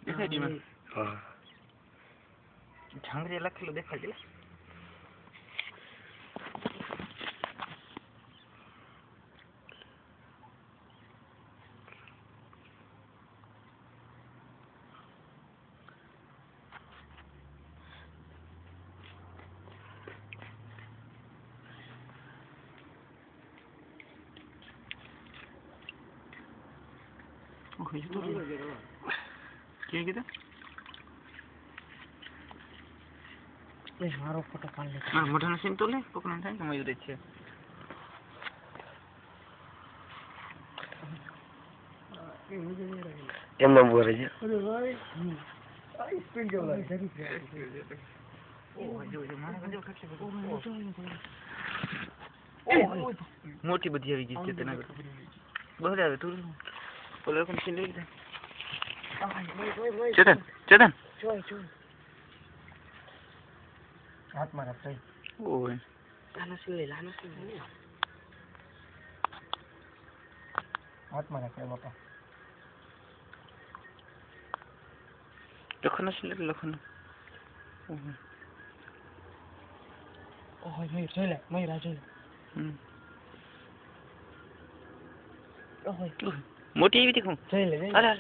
દેખાય છે મને. હા. ઝાંગરી લખેલું દેખાય છે. क्या किया मारो फोटो पाल ले हां मोटा सीन तो ले पकड़न થાય કે મયુર છે કેમ નામ બોલે છે અરે ભાઈ આ સ્પિન કે બોલે ઓ જો મારા ગજો ખસે ઓ મોટી બધી આવી ગઈ છે તેના બહુ આવે તું બોલે કોણ સીન લે ચેતન ચેતન જોઈ हाथ मारा सही ओए लाना से हाथ मारा क्या बापा लखन से लखन ओए मैं राजू ओए मोटी एवी देखो अरे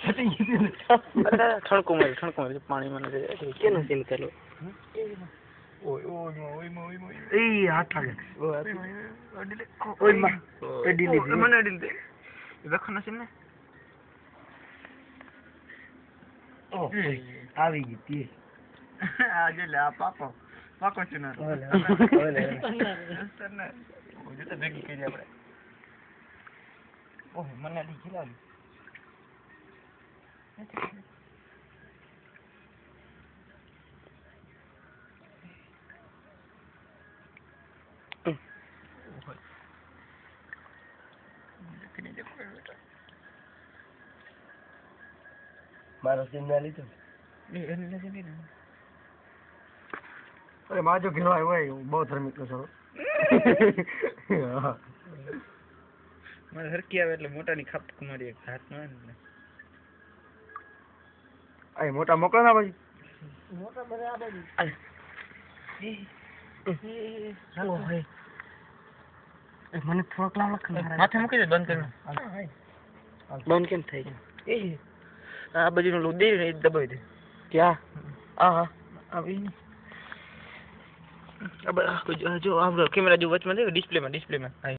अरे ठणको मारे पानी में दे केनो सीन करो ओए ए हाथ लागे ओए मा एडिले મને એડિલે લખન છે ને ઓ આવી ગઈ તી આ જે લે આ પાકો છે ને ઓલે સરને ઓજે તો ભેગી કરી આપણે ઓહ મને આડી ખીલાવી मारो सीन में ली तो अरे मां जो घेरो आयो है बहुत धर्मिक नो छोरो मारे हरकी આવે એટલે મોટાની ખાપ કુમારી એક હાથ માં ને આય મોટા મોકલો ના ભાઈ મોટા મને આ બાજુ હાલો હે મને થોડોક લાવ લખ માથે મૂકી દે બંધ કરી બંધ કેમ થઈ એ આ બાજુનો લો દે ને દબાવી દે ક્યાં આ આવી अब जो आप कैमरा जो वॉच में देखो डिस्प्ले में